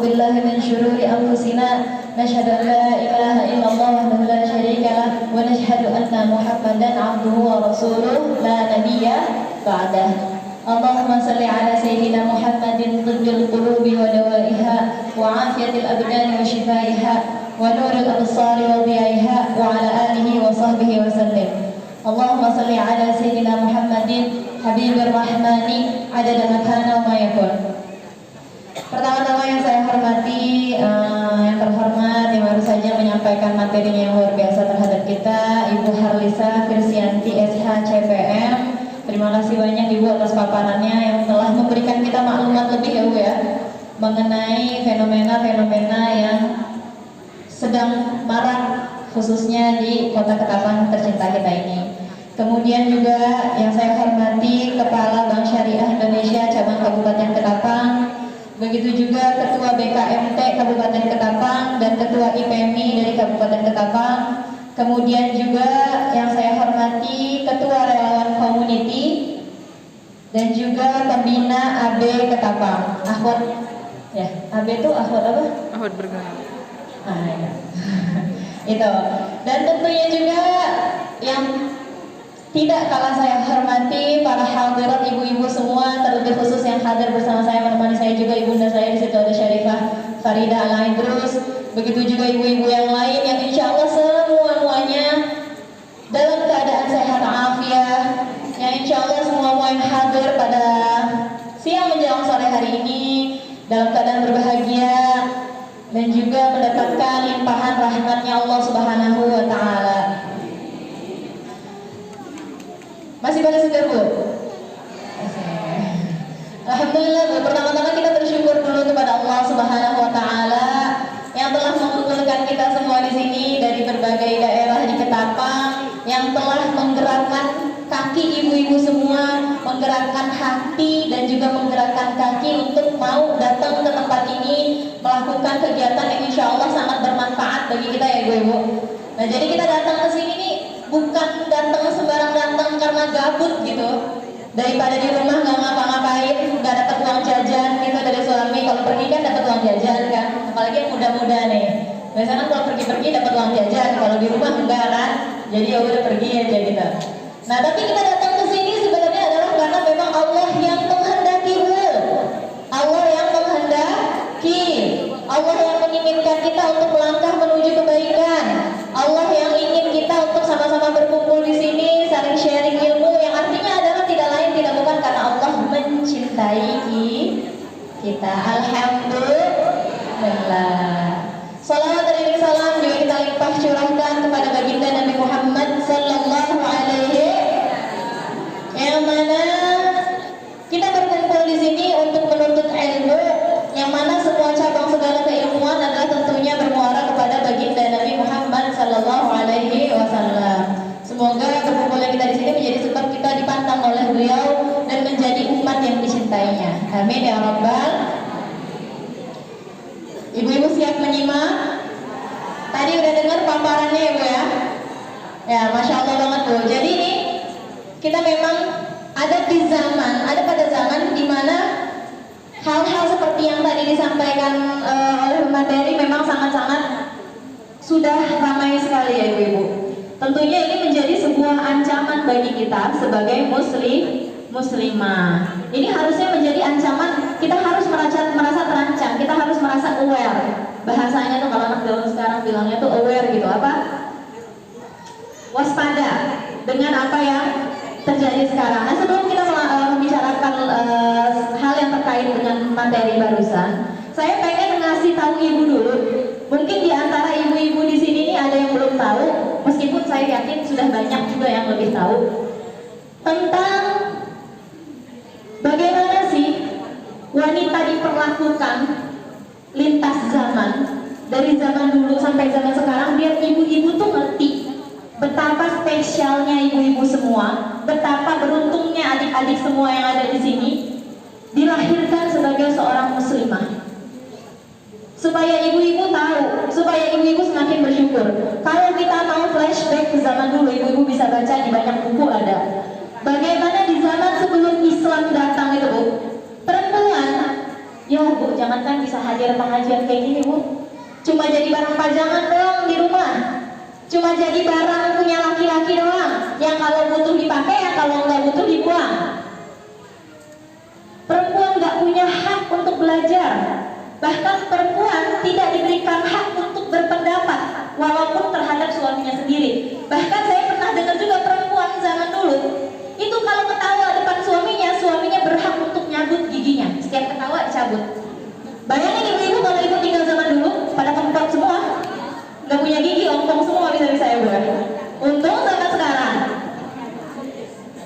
بالله من شرور أنفسنا نشهد أن لا إله إلا الله وحده لا شريك له ونشهد أن محمدا عبده ورسوله لا نبي بعده اللهم صل على سيدنا محمد طب القلوب ودوائها وعافية الأبدان وشفائها ونور الأبصار وضيائها وعلى آله وصحبه وسلم اللهم صل على سيدنا محمد حبيب الرحمن عدد مكان وما يكون. Pertama-tama yang saya hormati, yang terhormat yang baru saja menyampaikan materinya yang luar biasa terhadap kita, Ibu Harlisa Firsianti SH CPM. Terima kasih banyak Ibu atas paparannya yang telah memberikan kita maklumat lebih ya Bu ya, mengenai fenomena-fenomena yang sedang marak khususnya di Kota Ketapang tercinta kita ini. Kemudian juga yang saya hormati Kepala Bank Syariah Indonesia Cabang Kabupaten Ketapang, begitu juga Ketua BKMT Kabupaten Ketapang dan Ketua IPMI dari Kabupaten Ketapang. Kemudian juga yang saya hormati Ketua Relawan Community dan juga Pembina AB Ketapang. Akhwat ya, AB itu akhwat apa? Akhwat bergabung. Ya. Itu. Dan tentunya juga yang tidak kalah saya hormati para hadirat ibu-ibu semua, terlebih khusus yang hadir bersama saya, menemani saya juga ibunda saya di situ ada Syarifah Farida Al-Aidrus. Begitu juga ibu-ibu yang lain yang insya Allah semuanya dalam keadaan sehat afiat, yang insya Allah semua yang hadir pada siang menjelang sore hari ini dalam keadaan berbahagia dan juga mendapatkan limpahan rahmatnya Allah Subhanahu wa Ta'ala. Masih pada segar Bu? Alhamdulillah Bu, pertama-tama kita bersyukur dulu kepada Allah Subhanahu wa Ta'ala yang telah mengumpulkan kita semua di sini dari berbagai daerah di Ketapang, yang telah menggerakkan kaki ibu-ibu semua, menggerakkan hati dan juga menggerakkan kaki untuk mau datang ke tempat ini melakukan kegiatan yang insya Allah sangat bermanfaat bagi kita ya ibu-ibu. Nah jadi kita datang ke sini nih bukan datang sembarang datang karena gabut gitu, daripada di rumah nggak ngapa-ngapain, nggak dapat uang jajan gitu dari suami. Kalau pergi kan dapat uang jajan kan, apalagi yang muda-muda nih. Biasanya kalau pergi-pergi dapat uang jajan, kalau di rumah enggak kan, jadi ya udah pergi aja gitu. Nah tapi kita datang ke sini sebenarnya adalah karena memang Allah yang menghendaki Bu, Allah yang menghendaki, Allah yang menginginkan kita untuk melangkah menuju kebaikan, Allah yang ingin kita untuk sama-sama berkumpul di sini, saling sharing ilmu, yang artinya adalah tidak lain tidak bukan karena Allah mencintai kita. Alhamdulillah. Salawat dan salam juga kita limpah curahkan kepada baginda Nabi Muhammad sallallahu alaihi, yang mana kita berkumpul di sini untuk menuntut ilmu, yang mana semua cabang segala keilmuan adalah tentunya bermuara kepada baginda Nabi Muhammad sallallahu alaihi wasallam. Semoga berkumpulnya kita di sini menjadi sebab kita dipandang oleh beliau dan menjadi umat yang dicintainya. Amin ya rabbal. Ibu-ibu siap menyimak? Tadi udah dengar paparannya ya Bu ya? Ya, Masya Allah banget Bu. Jadi ini kita memang ada pada zaman di mana hal-hal seperti yang tadi disampaikan oleh materi memang sangat-sangat sudah ramai sekali ya Ibu-ibu. Tentunya ini menjadi sebuah ancaman bagi kita sebagai muslimah. Ini harusnya menjadi ancaman, kita harus merasa terancam, kita harus merasa aware. Bahasanya tuh kalau anak gaul sekarang bilangnya tuh aware gitu, apa? Waspada dengan apa yang terjadi sekarang. Nah sebelum kita membicarakan hal yang terkait dengan materi barusan, saya pengen ngasih tahu ibu dulu. Mungkin di antara ibu-ibu di sini nih ada yang belum tahu, meskipun saya yakin sudah banyak juga yang lebih tahu tentang bagaimana sih wanita diperlakukan lintas zaman, dari zaman dulu sampai zaman sekarang, biar ibu-ibu tuh ngerti betapa spesialnya ibu-ibu semua, betapa beruntungnya adik-adik semua yang ada di sini dilahirkan sebagai seorang muslimah. Supaya ibu-ibu tahu, supaya ibu-ibu semakin bersyukur. Kalau kita mau flashback ke zaman dulu, ibu-ibu bisa baca di banyak buku ada. Bagaimana di zaman sebelum Islam datang itu Bu, perempuan, ya Bu, jangankan bisa hadir pengajian kayak gini, Bu. Cuma jadi barang pajangan doang di rumah. Cuma jadi barang punya laki-laki doang, yang kalau butuh dipakai, yang kalau nggak butuh dibuang. Perempuan nggak punya hak untuk belajar. Bahkan perempuan tidak diberikan hak untuk berpendapat, walaupun terhadap suaminya sendiri. Bahkan saya pernah dengar juga perempuan zaman dulu, itu kalau ketawa depan suaminya, suaminya berhak untuk nyabut giginya. Setiap ketawa dicabut. Bayangin ibu-ibu kalau ibu tinggal zaman dulu, pada kempot semua, nggak punya gigi, ompong semua bisa-bisa ya, Bu. Untung sampai sekarang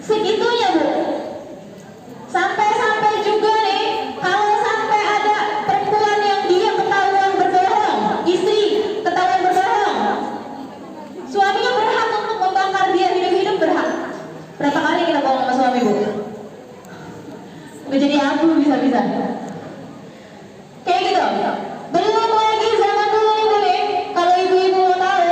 segitunya, Bu. Sampai-sampai juga nih, kalau sampai ada perempuan yang dia ketahuan berbohong, istri ketahuan berbohong, suaminya berhak untuk membakar dia hidup-hidup, berhak. Berapa kali kita bohong sama suami, Bu? Udah jadi abu bisa-bisa. Kayak gitu. Belum lagi zaman dulu nih, Bu, nih, kalau ibu-ibu mau tahu,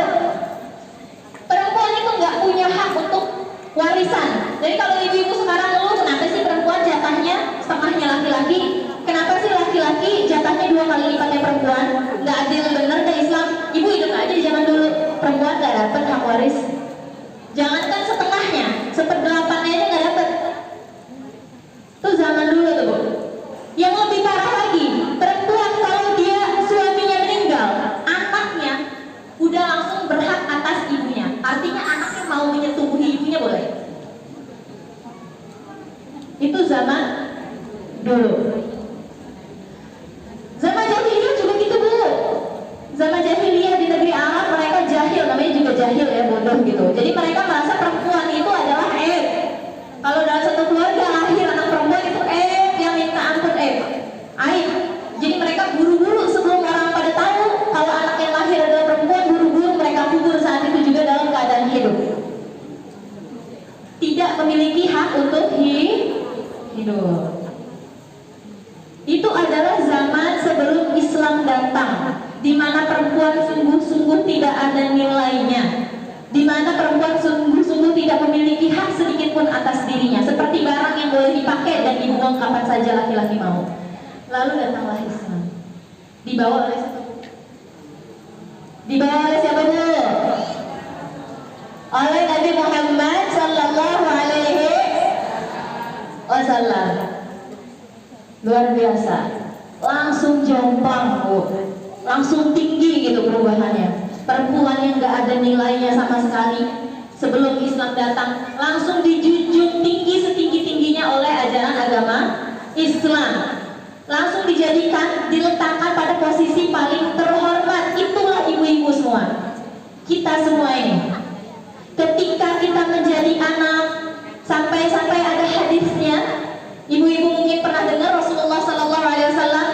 perempuan itu nggak punya hak untuk warisan. Jadi kalau ibu-ibu sekarang ngeluh, kenapa sih perempuan jatahnya setengahnya laki-laki? Kenapa sih laki-laki jatahnya 2 kali lipatnya perempuan? Nggak adil bener deh Islam. Ibu hidup aja di zaman dulu, perempuan nggak dapat hak waris. Jangankan setengahnya, 1/8-nya aja nggak dapat. Itu zaman dulu tuh, Bu. Yang lebih parah lagi, perempuan kalau dia suaminya meninggal, anaknya udah langsung berhak atas ibunya. Artinya anaknya mau menyetubuhi ibunya boleh. Itu zaman dulu. Zaman jahiliyah juga gitu, Bu. Zaman jahiliyah di negeri Arab, mereka jahil, namanya juga jahil ya, bodoh gitu. Jadi mereka merasa perempuan itu adalah aib. Kalau dalam satu keluarga lahir anak perempuan itu aib yang minta ampun, aib. Jadi mereka buru-buru sebelum orang pada tahu kalau anak yang lahir adalah perempuan, buru-buru mereka kubur saat itu juga dalam keadaan hidup. Tidak memiliki hak untuk hidup. Itu adalah zaman sebelum Islam datang, di mana perempuan sungguh-sungguh tidak ada nilainya, di mana perempuan sungguh-sungguh tidak memiliki hak sedikit pun atas dirinya, seperti barang yang boleh dipakai dan dibuang kapan saja laki-laki mau. Lalu datanglah Islam, dibawa oleh siapa, Bu? Oleh Nabi Muhammad Sallallahu Alaihi Wasallam. Luar biasa, langsung jomplang, Bu. Langsung tinggi gitu perubahannya. Perempuan yang gak ada nilainya sama sekali sebelum Islam datang, langsung dijunjung tinggi setinggi-tingginya oleh ajaran agama Islam. Langsung dijadikan, diletakkan pada posisi paling terhormat. Itulah ibu-ibu semua, kita semua ini. Ketika kita menjadi anak, sampai-sampai ada hadisnya, ibu-ibu mungkin pernah dengar Rasulullah SAW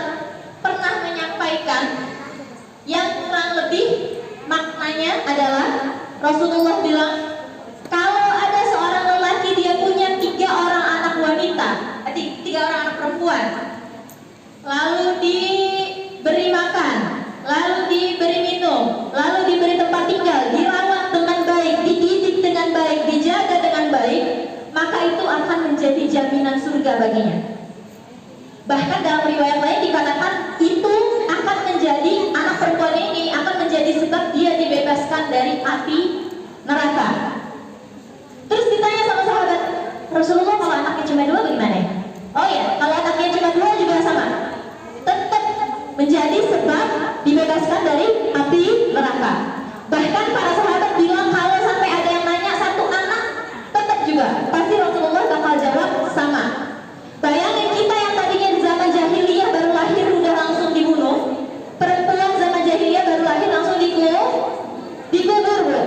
pernah menyampaikan yang kurang lebih maknanya adalah, Rasulullah bilang, kalau ada seorang lelaki dia punya 3 orang anak wanita, 3 orang anak perempuan, lalu diberi makan, lalu diberi minum, lalu diberi tempat tinggal, dirawat dengan baik, dididik dengan baik, dijaga dengan baik, maka itu akan menjadi jaminan surga baginya. Bahkan dalam riwayat lain dikatakan itu akan menjadi, anak perempuan ini akan menjadi sebab dia dibebaskan dari api neraka. Terus ditanya sama sahabat, Rasulullah kalau anaknya cuma 2 bagaimana? Oh ya, kalau anaknya cuma 2 juga sama, tetap menjadi sebab dibebaskan dari api neraka. Bahkan para sahabat bilang kalau sampai ada yang nanya 1 anak, tetap juga pasti Rasulullah bakal jawab sama. Bayangin kita yang tadinya di zaman jahiliyah baru lahir udah langsung dibunuh, perempuan zaman jahiliyah baru lahir langsung dikubur, Bu.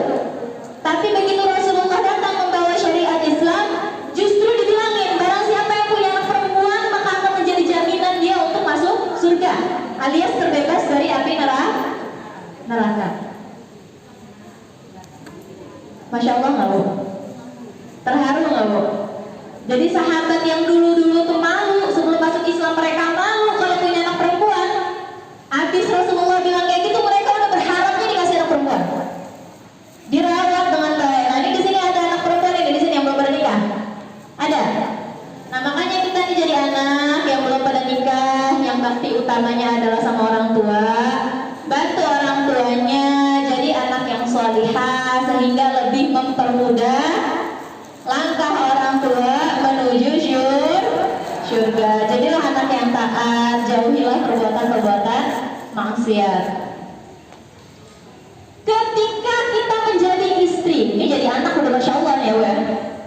Tapi begitu Rasulullah datang membawa syariat Islam, justru dibilangin barang siapa yang punya anak perempuan maka akan menjadi jaminan dia untuk masuk surga, alias terbebas dari api neraka. Masya Allah nggak, Bu? Terharu nggak, Bu? Jadi sahabat yang dulu-dulu tuh malu sebelum masuk Islam, mereka malu kalau punya anak perempuan. Habis Rasulullah bilang kayak gitu, mereka udah berharapnya dikasih anak perempuan, dirawat dengan baik. Nah ini di sini ada anak perempuan ini di sini yang belum pada nikah, ada. Nah makanya kita nih jadi anak yang belum pada nikah, yang bakti utamanya adalah sama orang tua. Bantu orang tuanya jadi anak yang sholihah sehingga lebih mempermudah langkah orang tua menuju surga. Jadilah anak yang taat, jauhilah perbuatan-perbuatan maksiat. Ketika kita menjadi istri, ini jadi anak udah masya Allah ya,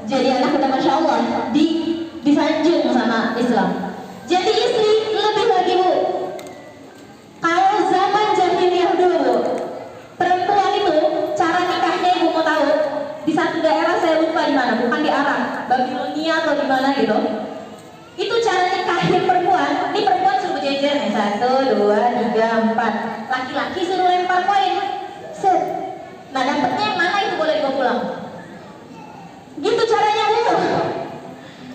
jadi anak udah masya Allah, disanjung sama Islam. Jadi istri lebih lagi bu. Kalau zaman jahiliyah dulu, perempuan itu cara nikahnya ibu mau tahu? Di satu daerah saya lupa di mana, bukan di Arab, Babilonia atau di mana gitu. Itu cara nikahin perempuan. Ini perempuan suruh berjejer nih, 1, 2, 3, 4. Laki-laki suruh lempar koin. Set. Nah dapetnya yang mana itu boleh dibawa pulang. Gitu caranya bu.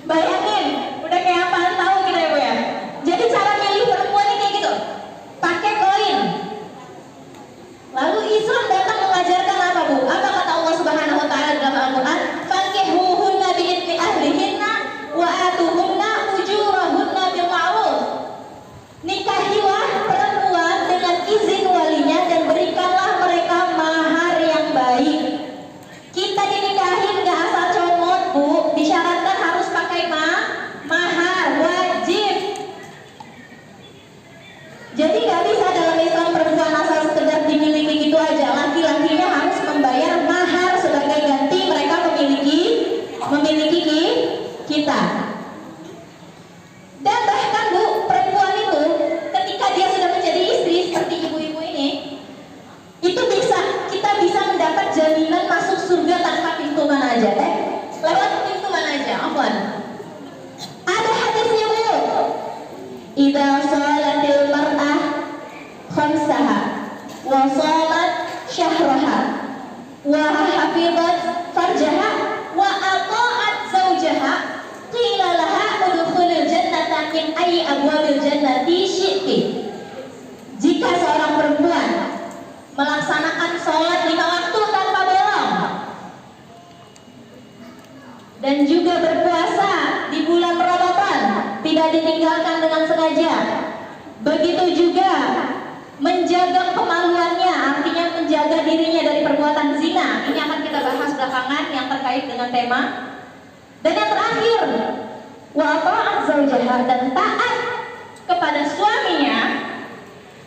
Bayangin, udah kayak apaan tahu kita ya bu ya. Jadi cara milih perempuan ini kayak gitu, pakai koin. Lalu Islam datang mengajarkan apa bu? Apa kata Allah Subhanahu Wa Taala dalam Al-Quran? Fankihuhunna biidzni ahlihinna wa atuhunna ujurahunna bil ma'ruf. Nikahilah perempuan dengan izin walinya dan berikanlah mereka mahar yang baik. Kita dinikahin gak asal comot bu, disyaratkan harus pakai mahar, wajib. Jadi gak bisa dalam Islam perempuan asal sekedar dimiliki gitu aja. Laki-lakinya harus membayar mahar sebagai ganti mereka memiliki kita. Dan bahkan bu, perempuan itu ketika dia sudah menjadi istri seperti ibu-ibu ini, itu kita bisa mendapat jaminan masuk surga tanpa pintu mana aja teh. Lewat pintu mana aja, afwan. Ada hadisnya bu. Idza shalatil mar'ah khamsaha wa shalat syahraha wa hafizat farjaha wa ata'at zawjaha qila laha udkhulil jannata min ayyi abwabil jannati syi'ti. Jika seorang perempuan melaksanakan sholat 5 waktu tanpa bolong dan juga berpuasa di bulan Ramadan tidak ditinggalkan dengan sengaja, begitu juga menjaga kemaluannya, artinya menjaga dirinya dari perbuatan zina. Ini akan kita bahas belakangan yang terkait dengan tema. Dan yang terakhir, wa ta'at zawjaha, dan taat kepada suaminya,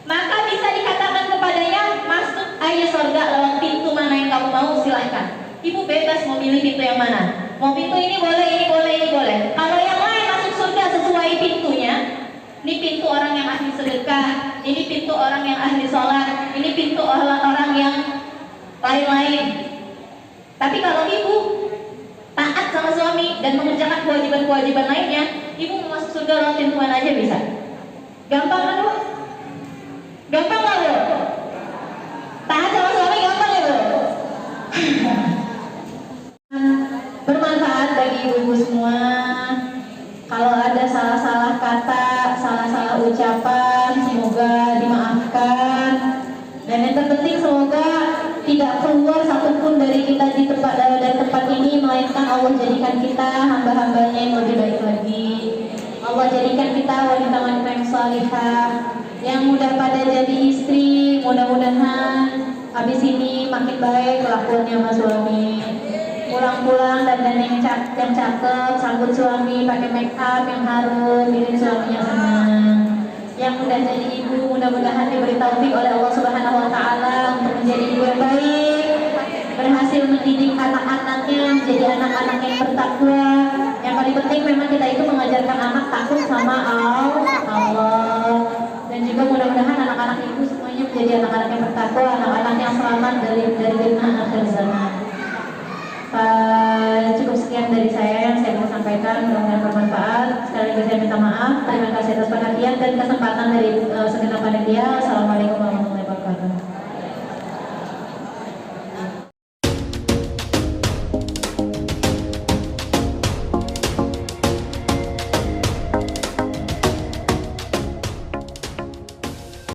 maka bisa dikatakan kepadanya masuk aja surga lewat pintu mana yang kamu mau, silahkan. Ibu bebas mau pilih pintu yang mana. Mau pintu ini boleh, ini boleh, ini boleh. Kalau yang lain masuk surga sesuai pintunya. Ini pintu orang yang ahli sedekah, ini pintu orang yang ahli sholat, ini pintu orang yang lain-lain. Tapi kalau ibu taat sama suami dan mengerjakan kewajiban-kewajiban lainnya, ibu mau masuk surga lewat pintu mana aja bisa. Gampang kan bu? Gampang nggak bu? Taat sama suami gampang ya bu? Bermanfaat bagi ibu-ibu semua. Kalau ada salah-salah kata, salah-salah ucapan, semoga dimaafkan. Dan yang terpenting semoga tidak keluar satupun dari kita di tempat ini, melainkan Allah jadikan kita hamba-hambanya yang lebih baik lagi. Allah jadikan kita wanita-wanita yang salihah, yang mudah pada jadi istri. Mudah-mudahan habis ini makin baik kelakuannya sama suami. Pulang-pulang dan yang cakep, sambut suami pakai make up yang harum, bikin suaminya senang. Yang udah jadi ibu, mudah-mudahan diberi taufik oleh Allah Subhanahu Wa Taala untuk menjadi ibu yang baik, berhasil mendidik anak-anaknya menjadi anak-anak yang bertakwa. Yang paling penting memang kita itu mengajarkan anak takut sama Allah. Dan juga mudah-mudahan anak-anak ibu semuanya menjadi anak-anak yang bertakwa, anak-anak yang selamat dari fitnah akhir zaman. Cukup sekian dari saya yang saya mau sampaikan, mudah-mudahan bermanfaat. Sekali lagi saya minta maaf, terima kasih atas perhatian dan kesempatan dari segenap panitia. Assalamualaikum warahmatullahi wabarakatuh.